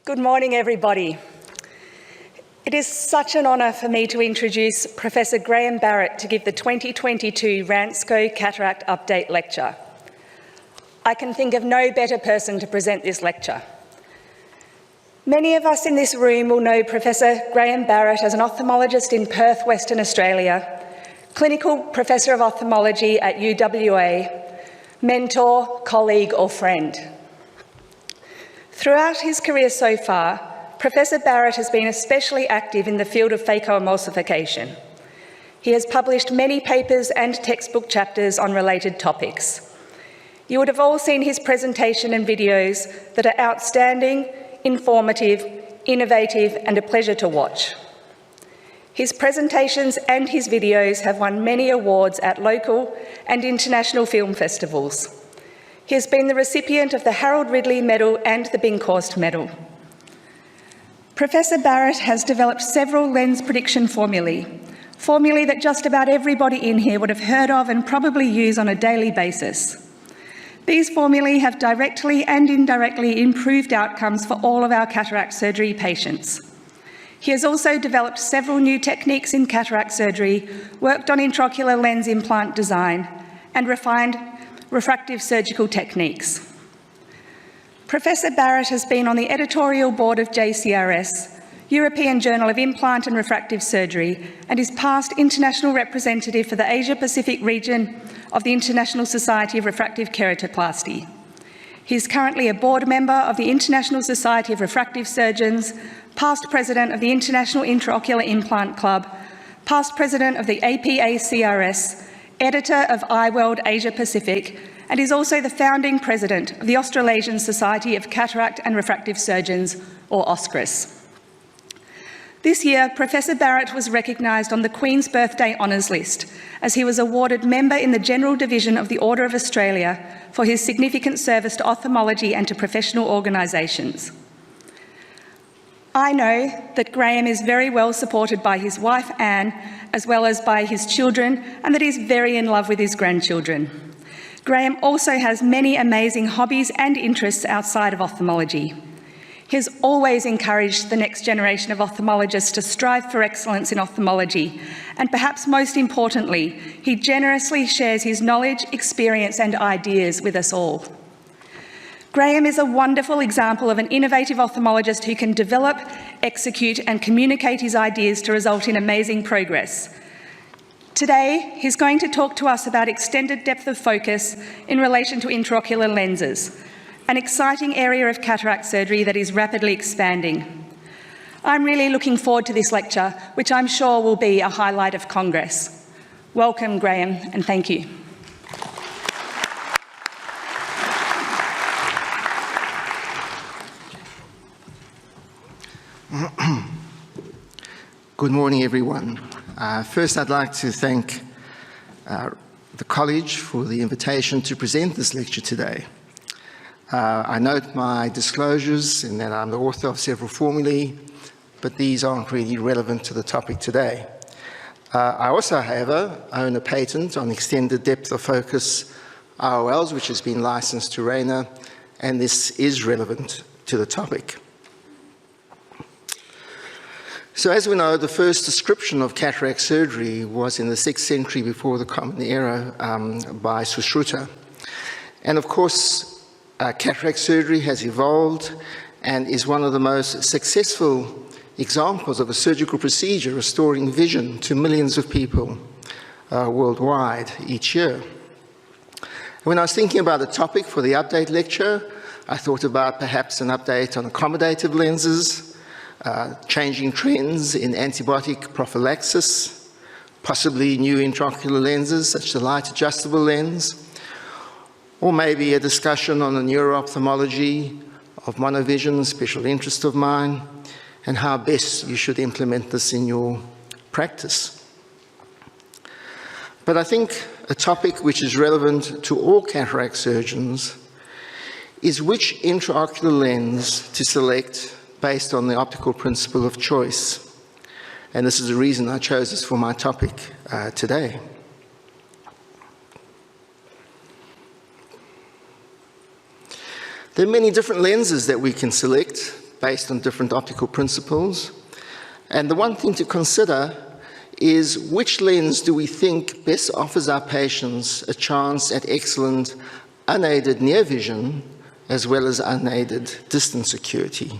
Good morning, everybody. It is such an honour for me to introduce Professor Graham Barrett to give the 2022 RANZCO Cataract Update Lecture. I can think of no better person to present this lecture. Many of us in this room will know Professor Graham Barrett as an ophthalmologist in Perth, Western Australia, clinical professor of ophthalmology at UWA, mentor, colleague or friend. Throughout his career so far, Professor Barrett has been especially active in the field of phacoemulsification. He has published many papers and textbook chapters on related topics. You would have all seen his presentation and videos that are outstanding, informative, innovative and a pleasure to watch. His presentations and his videos have won many awards at local and international film festivals. He has been the recipient of the Harold Ridley Medal and the Binkhorst Medal. Professor Barrett has developed several lens prediction formulae that just about everybody in here would have heard of and probably use on a daily basis. These formulae have directly and indirectly improved outcomes for all of our cataract surgery patients. He has also developed several new techniques in cataract surgery, worked on intraocular lens implant design, and refined refractive surgical techniques. Professor Barrett has been on the editorial board of JCRS, European Journal of Implant and Refractive Surgery, and is past international representative for the Asia-Pacific region of the International Society of Refractive Keratoplasty. He is currently a board member of the International Society of Refractive Surgeons, past president of the International Intraocular Implant Club, past president of the APA-CRS, editor of iWorld Asia Pacific, and is also the founding president of the Australasian Society of Cataract and Refractive Surgeons, or AUSCRIS. This year, Professor Barrett was recognised on the Queen's Birthday Honours List, as he was awarded member in the General Division of the Order of Australia for his significant service to ophthalmology and to professional organisations. I know that Graham is very well supported by his wife Anne, as well as by his children, and that he's very in love with his grandchildren. Graham also has many amazing hobbies and interests outside of ophthalmology. He has always encouraged the next generation of ophthalmologists to strive for excellence in ophthalmology, and perhaps most importantly, he generously shares his knowledge, experience and ideas with us all. Graham is a wonderful example of an innovative ophthalmologist who can develop, execute and communicate his ideas to result in amazing progress. Today, he's going to talk to us about extended depth of focus in relation to intraocular lenses, an exciting area of cataract surgery that is rapidly expanding. I'm really looking forward to this lecture, which I'm sure will be a highlight of Congress. Welcome, Graham, and thank you. Good morning, everyone. First, I'd like to thank the College for the invitation to present this lecture today. I note my disclosures in that I'm the author of several formulae, but these aren't really relevant to the topic today. I also, however, own a patent on extended depth of focus IOLs, which has been licensed to Rayner, and this is relevant to the topic. So as we know, the first description of cataract surgery was in the 6th century before the Common Era by Sushruta. And of course, cataract surgery has evolved and is one of the most successful examples of a surgical procedure restoring vision to millions of people worldwide each year. When I was thinking about the topic for the update lecture, I thought about perhaps an update on accommodative lenses, changing trends in antibiotic prophylaxis, possibly new intraocular lenses such as the light adjustable lens, or maybe a discussion on the neuro-ophthalmology of monovision, special interest of mine, and how best you should implement this in your practice. But I think a topic which is relevant to all cataract surgeons is which intraocular lens to select based on the optical principle of choice. And this is the reason I chose this for my topic today. There are many different lenses that we can select, based on different optical principles. And the one thing to consider is which lens do we think best offers our patients a chance at excellent unaided near vision as well as unaided distance acuity.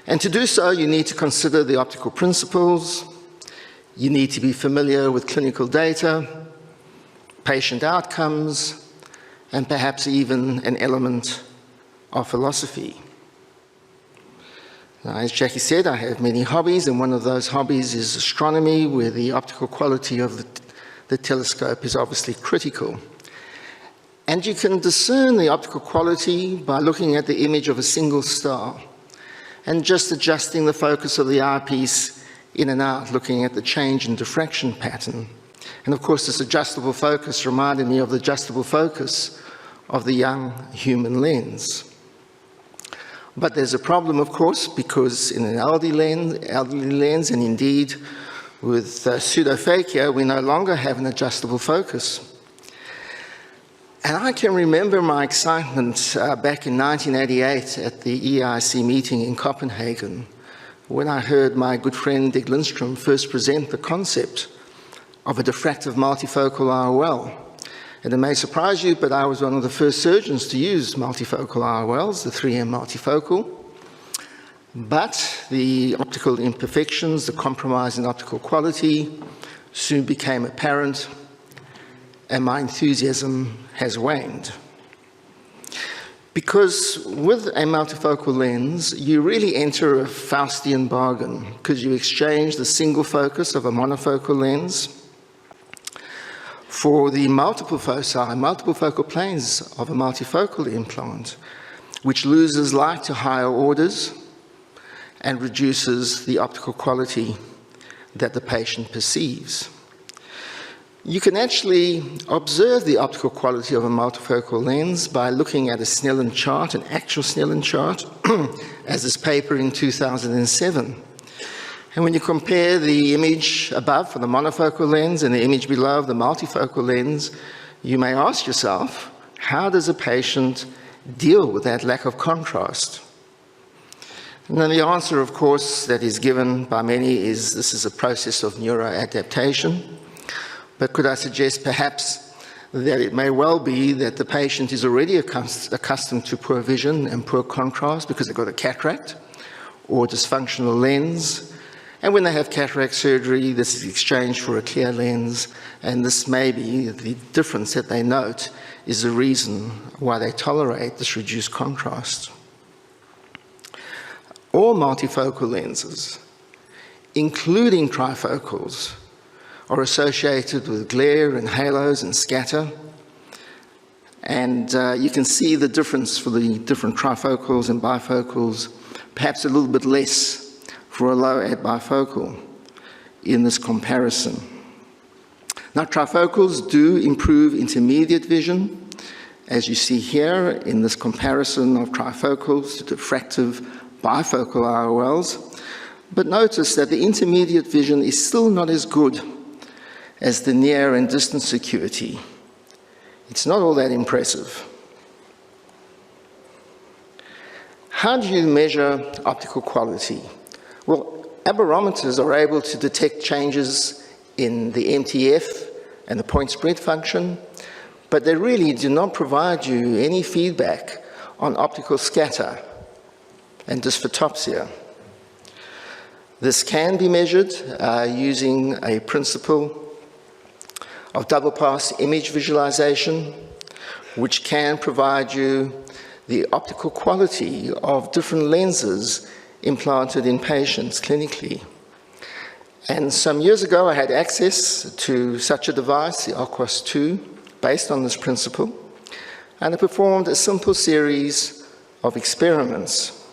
And to do so, you need to consider the optical principles, you need to be familiar with clinical data, patient outcomes, and perhaps even an element of philosophy. Now, as Jackie said, I have many hobbies, and one of those hobbies is astronomy, where the optical quality of the telescope is obviously critical. And you can discern the optical quality by looking at the image of a single star and just adjusting the focus of the eyepiece in and out, looking at the change in diffraction pattern. And of course, this adjustable focus reminded me of the adjustable focus of the young human lens. But there's a problem, of course, because in an elderly lens, and indeed with pseudophakia, we no longer have an adjustable focus. And I can remember my excitement back in 1988 at the EIC meeting in Copenhagen, when I heard my good friend Dick Lindstrom first present the concept of a diffractive multifocal IOL. And it may surprise you, but I was one of the first surgeons to use multifocal IOLs, the 3M multifocal. But the optical imperfections, the compromise in optical quality, soon became apparent, and my enthusiasm has waned. Because with a multifocal lens, you really enter a Faustian bargain, because you exchange the single focus of a monofocal lens for the multiple foci, multiple focal planes of a multifocal implant, which loses light to higher orders and reduces the optical quality that the patient perceives. You can actually observe the optical quality of a multifocal lens by looking at a Snellen chart, an actual Snellen chart, as this paper in 2007. And when you compare the image above for the monofocal lens and the image below of the multifocal lens, you may ask yourself, how does a patient deal with that lack of contrast? And then the answer, of course, that is given by many is this is a process of neuroadaptation. But could I suggest perhaps that it may well be that the patient is already accustomed to poor vision and poor contrast because they've got a cataract or dysfunctional lens. And when they have cataract surgery, this is exchanged for a clear lens, and this may be the difference that they note is the reason why they tolerate this reduced contrast. All multifocal lenses, including trifocals, are associated with glare and halos and scatter. And you can see the difference for the different trifocals and bifocals, perhaps a little bit less for a low-ad bifocal in this comparison. Now, trifocals do improve intermediate vision, as you see here in this comparison of trifocals to diffractive bifocal IOLs. But notice that the intermediate vision is still not as good as the near and distance acuity. It's not all that impressive. How do you measure optical quality? Well, aberrometers are able to detect changes in the MTF and the point spread function, but they really do not provide you any feedback on optical scatter and dysphotopsia. This can be measured using a principle of double-pass image visualization, which can provide you the optical quality of different lenses implanted in patients clinically. And some years ago, I had access to such a device, the Aquas 2, based on this principle, and I performed a simple series of experiments.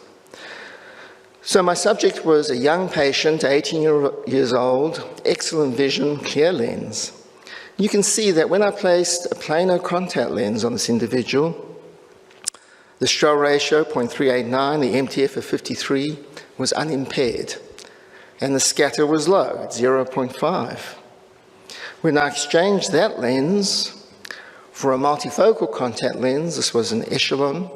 So my subject was a young patient, 18 years old, excellent vision, clear lens. You can see that when I placed a planar contact lens on this individual, the Stroll ratio, 0.389, the MTF of 53, was unimpaired, and the scatter was low, at 0.5. When I exchanged that lens For a multifocal contact lens, this was an echelon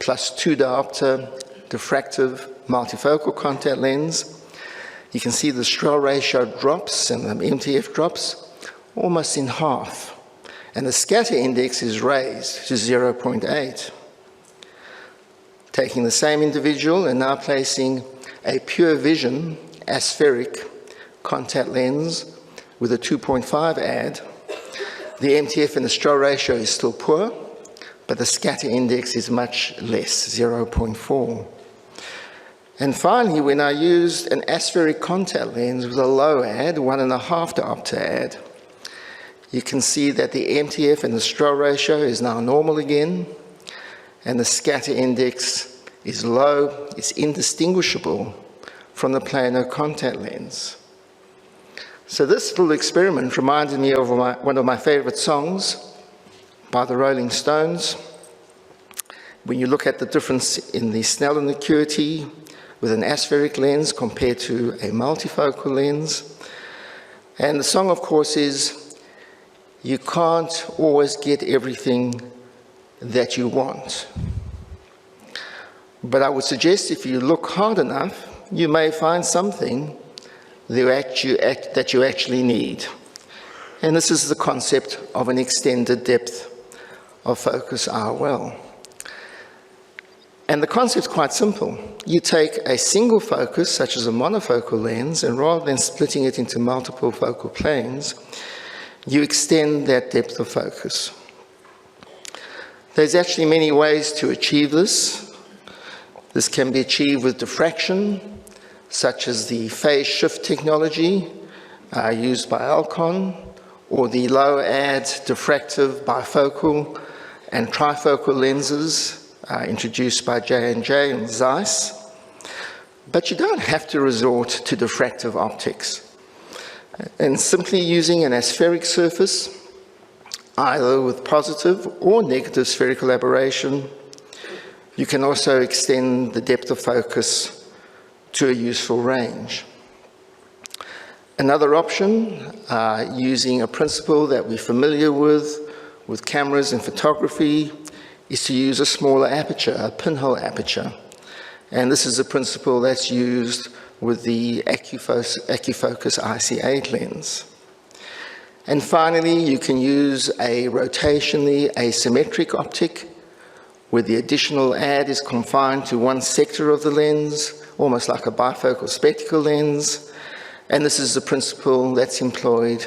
plus 2 diopter diffractive multifocal contact lens. You can see the Strel ratio drops and the MTF drops almost in half. And the scatter index is raised to 0.8. Taking the same individual and now placing a pure vision aspheric contact lens with a 2.5 ad, the MTF and the Strel ratio is still poor, but the scatter index is much less, 0.4. And finally, when I used an aspheric contact lens with a low ad, 1.5 diopter ad, you can see that the MTF and the Strel ratio is now normal again, and the scatter index is low, it's indistinguishable from the planar contact lens. So this little experiment reminded me of one of my favorite songs by the Rolling Stones. When you look at the difference in the Snellen acuity with an aspheric lens compared to a multifocal lens. And the song, of course, is, you can't always get everything that you want. But I would suggest if you look hard enough, you may find something that you actually need. And this is the concept of an extended depth of focus IOL. And the concept's quite simple. You take a single focus, such as a monofocal lens, and rather than splitting it into multiple focal planes, you extend that depth of focus. There's actually many ways to achieve this. This can be achieved with diffraction, such as the phase shift technology used by Alcon, or the low ad diffractive bifocal and trifocal lenses introduced by J&J and Zeiss. But you don't have to resort to diffractive optics. And simply using an aspheric surface, either with positive or negative spherical aberration, you can also extend the depth of focus to a useful range. Another option, using a principle that we're familiar with cameras and photography, is to use a smaller aperture, a pinhole aperture. And this is a principle that's used with the AccuFocus IC8 lens. And finally, you can use a rotationally asymmetric optic, where the additional ad is confined to one sector of the lens, almost like a bifocal spectacle lens. And this is the principle that's employed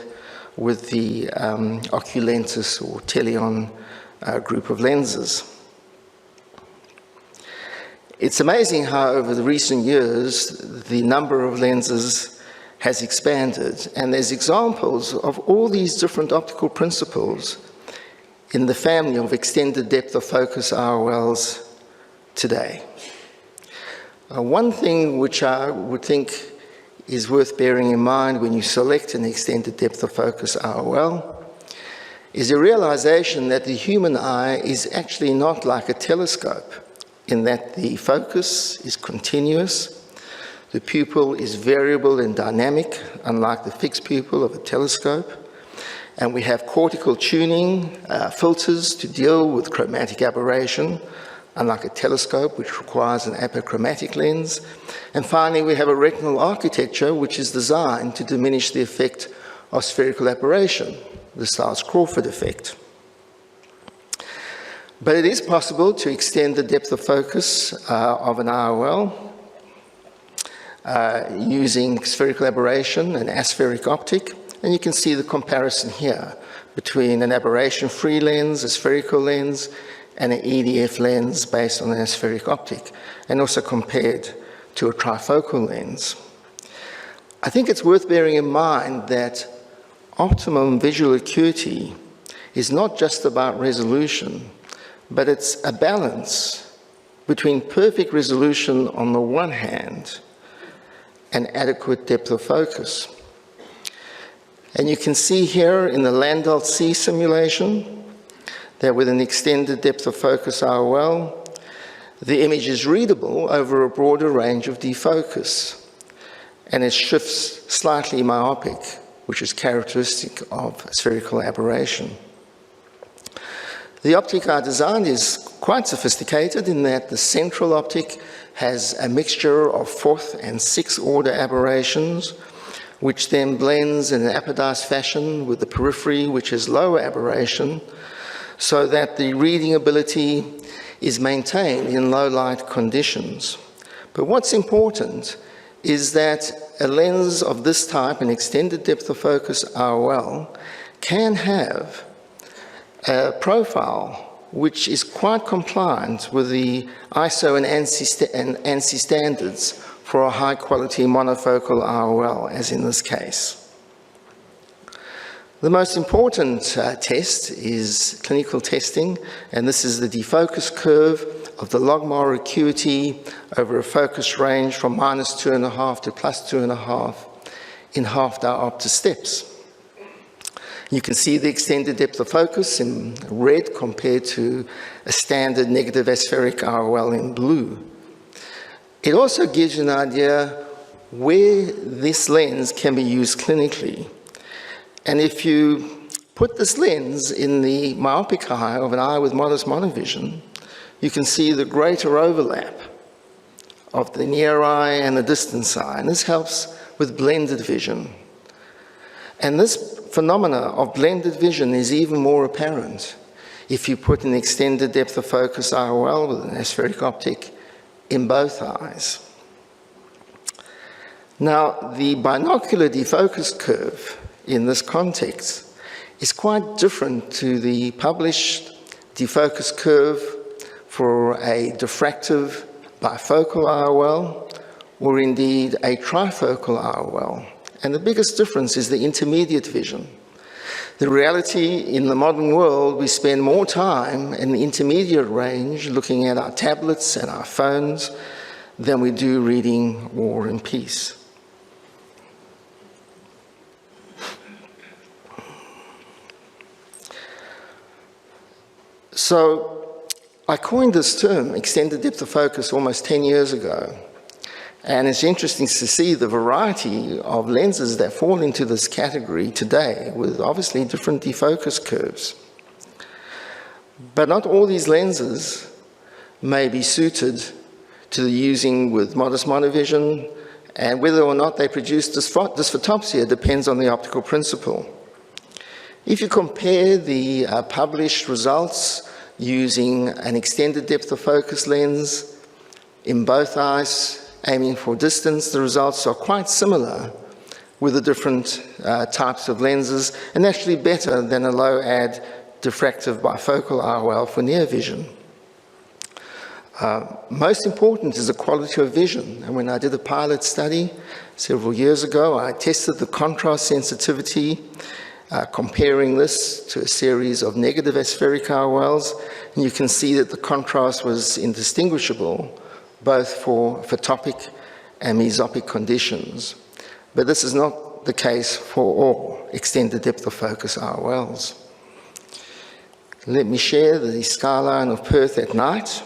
with the Oculentus or Teleon group of lenses. It's amazing how over the recent years, the number of lenses has expanded, and there's examples of all these different optical principles in the family of extended depth of focus IOLs today. One thing which I would think is worth bearing in mind when you select an extended depth of focus IOL is a realization that the human eye is actually not like a telescope, in that the focus is continuous, the pupil is variable and dynamic, unlike the fixed pupil of a telescope, and we have cortical tuning filters to deal with chromatic aberration, unlike a telescope, which requires an apochromatic lens. And finally, we have a retinal architecture which is designed to diminish the effect of spherical aberration, the Stiles-Crawford effect. But it is possible to extend the depth of focus of an IOL using spherical aberration and aspheric optic. And you can see the comparison here between an aberration-free lens, a spherical lens, and an EDF lens based on an aspheric optic, and also compared to a trifocal lens. I think it's worth bearing in mind that optimum visual acuity is not just about resolution, but it's a balance between perfect resolution on the one hand and adequate depth of focus. And you can see here in the Landau-C simulation that with an extended depth of focus IOL, the image is readable over a broader range of defocus, and it shifts slightly myopic, which is characteristic of spherical aberration. The optic I designed is quite sophisticated in that the central optic has a mixture of 4th and 6th order aberrations, which then blends in an apodized fashion with the periphery, which has lower aberration, so that the reading ability is maintained in low light conditions. But what's important is that a lens of this type, an extended depth of focus IOL, can have a profile which is quite compliant with the ISO and ANSI standards for a high-quality monofocal IOL, as in this case. The most important test is clinical testing, and this is the defocus curve of the logmar acuity over a focus range from -2.5 to +2.5 in half-diopter steps. You can see the extended depth of focus in red compared to a standard negative aspheric IOL in blue. It also gives you an idea where this lens can be used clinically. And if you put this lens in the myopic eye of an eye with modest monovision, you can see the greater overlap of the near eye and the distance eye, and this helps with blended vision. And this phenomena of blended vision is even more apparent if you put an extended depth of focus IOL with an aspheric optic in both eyes. Now, the binocular defocus curve in this context is quite different to the published defocus curve for a diffractive bifocal IOL or indeed a trifocal IOL. And the biggest difference is the intermediate vision. The reality in the modern world, we spend more time in the intermediate range looking at our tablets and our phones than we do reading War and Peace. So I coined this term, extended depth of focus, almost 10 years ago. And it's interesting to see the variety of lenses that fall into this category today, with obviously different defocus curves. But not all these lenses may be suited to the using with modest monovision, and whether or not they produce dysphotopsia depends on the optical principle. If you compare the published results using an extended depth of focus lens in both eyes, aiming for distance, the results are quite similar with the different types of lenses, and actually better than a low-ad diffractive bifocal IOL for near vision. Most important is the quality of vision, and when I did a pilot study several years ago, I tested the contrast sensitivity, comparing this to a series of negative aspheric IOLs, and you can see that the contrast was indistinguishable both for photopic and mesopic conditions. But this is not the case for all extended depth of focus IOLs. Let me share the skyline of Perth at night,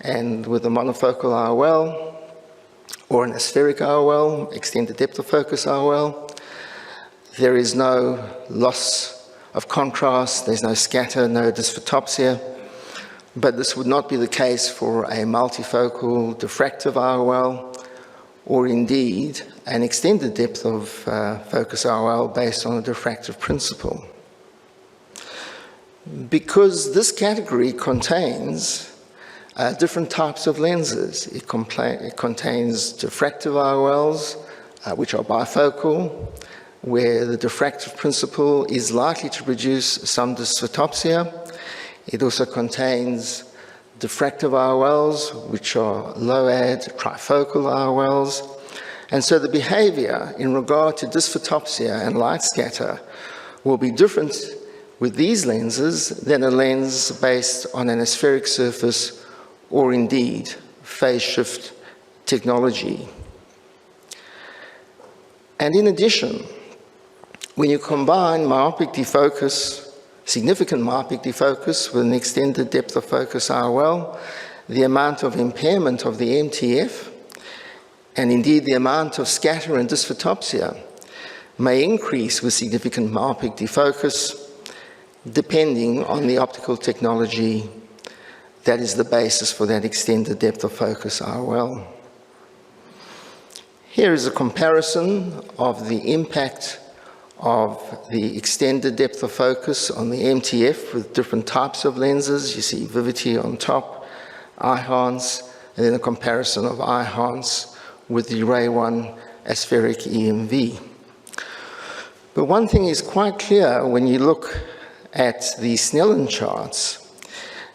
and with a monofocal IOL or an aspheric IOL, extended depth of focus IOL, there is no loss of contrast, there's no scatter, no dysphotopsia. But this would not be the case for a multifocal diffractive IOL or indeed an extended depth of focus IOL based on a diffractive principle. Because this category contains different types of lenses. It contains diffractive IOLs, which are bifocal, where the diffractive principle is likely to produce some dysphotopsia. It also contains diffractive IOLs, which are low-ad trifocal IOLs. And so the behavior in regard to dysphotopsia and light scatter will be different with these lenses than a lens based on an aspheric surface or indeed phase shift technology. And in addition, when you combine myopic defocus, significant myopic defocus with an extended depth of focus IOL, the amount of impairment of the MTF, and indeed the amount of scatter and dysphotopsia may increase with significant myopic defocus, depending on the optical technology that is the basis for that extended depth of focus IOL. Here is a comparison of the impact of the extended depth of focus on the MTF with different types of lenses. You see Vivity on top, Eye-Enhance, and then a comparison of Eye-Enhance with the Ray 1 aspheric EMV. But one thing is quite clear when you look at the Snellen charts,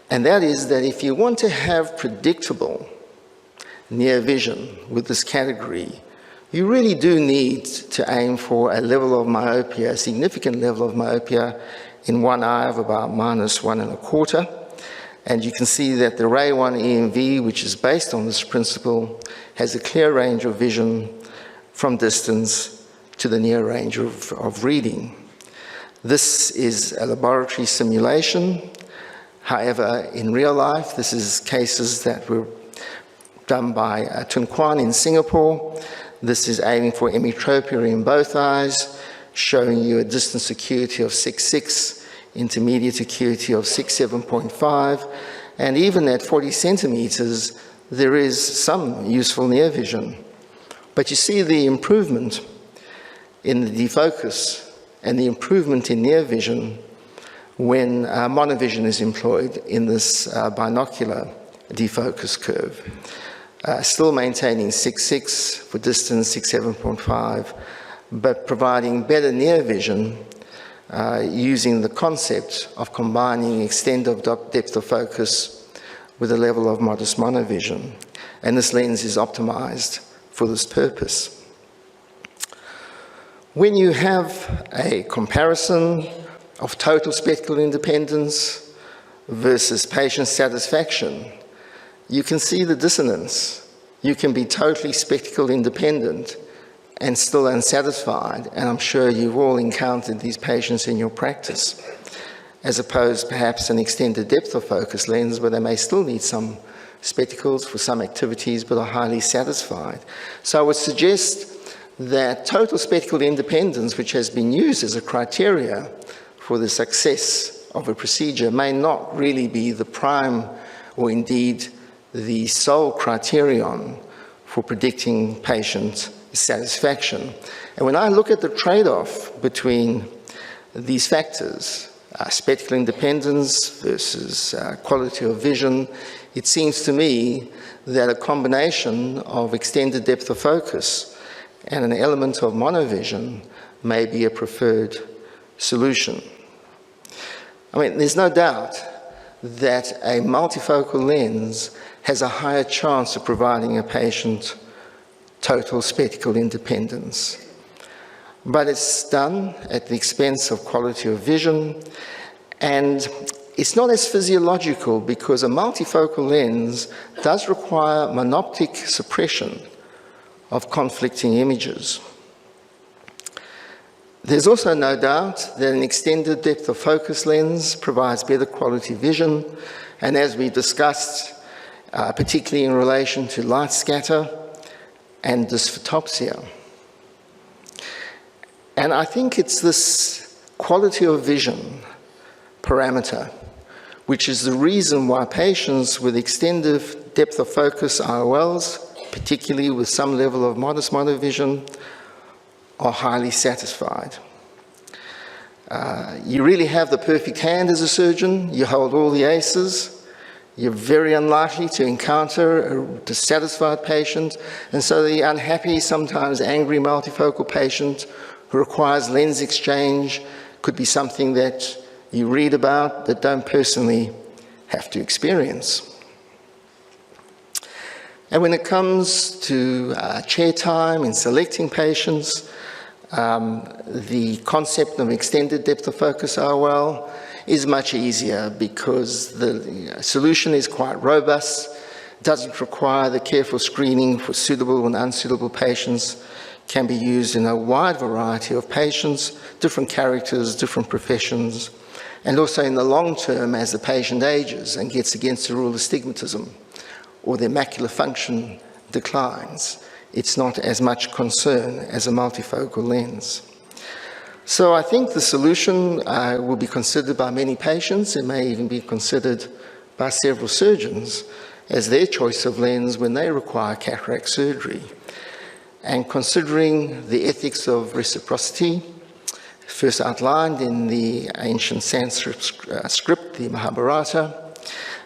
and that is that if you want to have predictable near vision with this category, you really do need to aim for a level of myopia, a significant level of myopia in one eye of about -1.25. And you can see that the Ray 1 EMV, which is based on this principle, has a clear range of vision from distance to the near range of reading. This is a laboratory simulation. However, in real life, this is cases that were done by Tun Kwan in Singapore. This is aiming for emetropia in both eyes, showing you a distance acuity of 6.6, intermediate acuity of 6.7.5, and even at 40 centimeters, there is some useful near vision. But you see the improvement in the defocus and the improvement in near vision when monovision is employed in this binocular defocus curve. Still maintaining 6.6 for distance, 6.7.5, but providing better near vision using the concept of combining extended depth of focus with a level of modest monovision. And this lens is optimized for this purpose. When you have a comparison of total spectral independence versus patient satisfaction, you can see the dissonance. You can be totally spectacle independent and still unsatisfied, and I'm sure you've all encountered these patients in your practice, as opposed perhaps an extended depth of focus lens where they may still need some spectacles for some activities but are highly satisfied. So I would suggest that total spectacle independence, which has been used as a criteria for the success of a procedure, may not really be the prime or indeed the sole criterion for predicting patient satisfaction. And when I look at the trade-off between these factors, spectacle independence versus quality of vision, it seems to me that a combination of extended depth of focus and an element of monovision may be a preferred solution. I mean, there's no doubt that a multifocal lens has a higher chance of providing a patient total spectacle independence. But it's done at the expense of quality of vision, and it's not as physiological because a multifocal lens does require monoptic suppression of conflicting images. There's also no doubt that an extended depth of focus lens provides better quality vision, and as we discussed, particularly in relation to light scatter and dysphotopsia. And I think it's this quality of vision parameter which is the reason why patients with extended depth of focus IOLs, particularly with some level of modest monovision, are highly satisfied. You really have the perfect hand as a surgeon. You hold all the aces. You're very unlikely to encounter a dissatisfied patient, and so the unhappy, sometimes angry multifocal patient who requires lens exchange could be something that you read about but don't personally have to experience. And when it comes to chair time in selecting patients, the concept of extended depth of focus IOL is much easier because the solution is quite robust, doesn't require the careful screening for suitable and unsuitable patients, can be used in a wide variety of patients, different characters, different professions, and also in the long term as the patient ages and gets against the rule of astigmatism or their macular function declines. It's not as much concern as a multifocal lens. So I think the solution will be considered by many patients. It may even be considered by several surgeons as their choice of lens when they require cataract surgery. And considering the ethics of reciprocity, first outlined in the ancient Sanskrit script, the Mahabharata,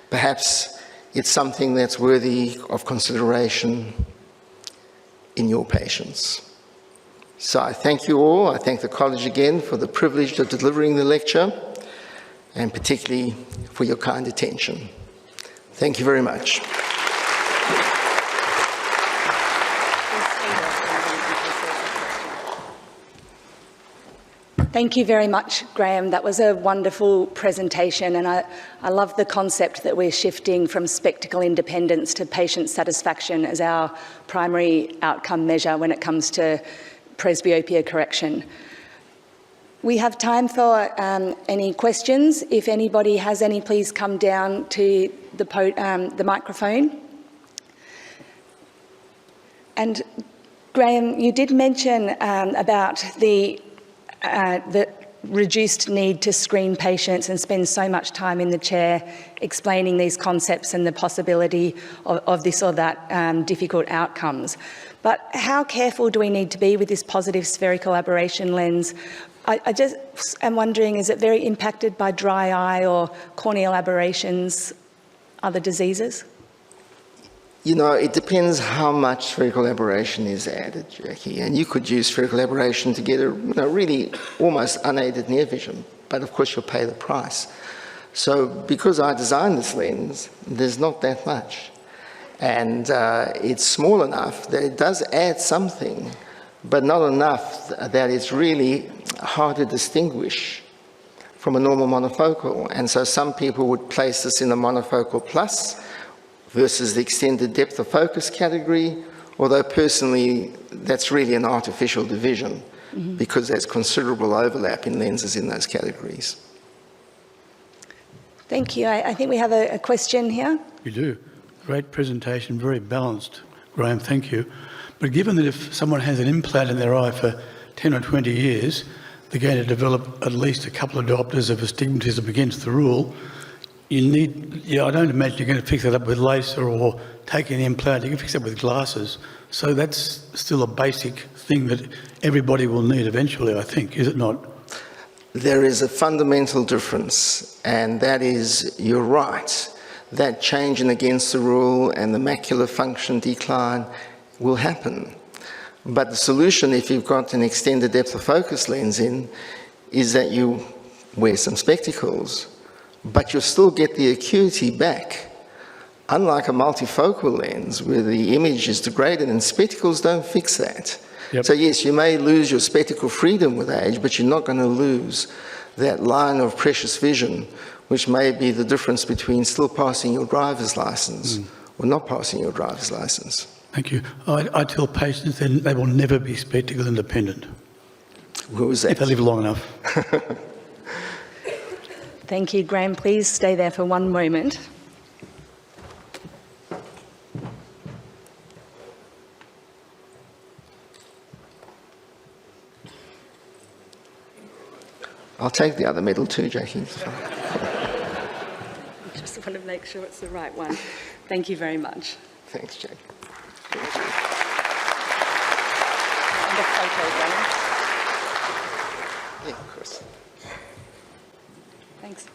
perhaps it's something that's worthy of consideration in your patients. So I thank you all. I thank the college again for the privilege of delivering the lecture, and particularly for your kind attention. Thank you very much. Thank you very much, Graham. That was a wonderful presentation, and I love the concept that we're shifting from spectacle independence to patient satisfaction as our primary outcome measure when it comes to presbyopia correction. We have time for any questions. If anybody has any, please come down to the microphone. And Graham, you did mention about the reduced need to screen patients and spend so much time in the chair explaining these concepts and the possibility of this or that difficult outcomes. But how careful do we need to be with this positive spherical aberration lens? I just am wondering, is it very impacted by dry eye or corneal aberrations, other diseases? You know, it depends how much spherical aberration is added, Jackie. And you could use spherical aberration to get a really almost unaided near vision, but of course you'll pay the price. So because I designed this lens, there's not that much. And it's small enough that it does add something, but not enough that it's really hard to distinguish from a normal monofocal. And so some people would place this in the monofocal plus versus the extended depth of focus category, although personally that's really an artificial division because there's considerable overlap in lenses in those categories. Thank you. I think we have a question here. You do. Great presentation, very balanced. Graham, thank you. But given that if someone has an implant in their eye for 10 or 20 years, they're going to develop at least a couple of diopters of astigmatism against the rule, I don't imagine you're going to fix that up with laser or taking the implant. You can fix it with glasses. So that's still a basic thing that everybody will need eventually, I think, is it not? There is a fundamental difference, and that is, you're right, that change in against the rule and the macular function decline will happen. But the solution, if you've got an extended depth of focus lens in, is that you wear some spectacles, but you'll still get the acuity back. Unlike a multifocal lens where the image is degraded, and spectacles don't fix that. Yep. So yes, you may lose your spectacle freedom with age, but you're not going to lose that line of precious vision, which may be the difference between still passing your driver's license or not passing your driver's license. Thank you. I tell patients that they will never be spectacle independent. Who was that? If they live long enough. Thank you, Graham. Please stay there for one moment. I'll take the other medal too, Jackie. Just want to make sure it's the right one. Thank you very much. Thanks, Jackie. And a photo, Graham. Yeah, of course. Thanks.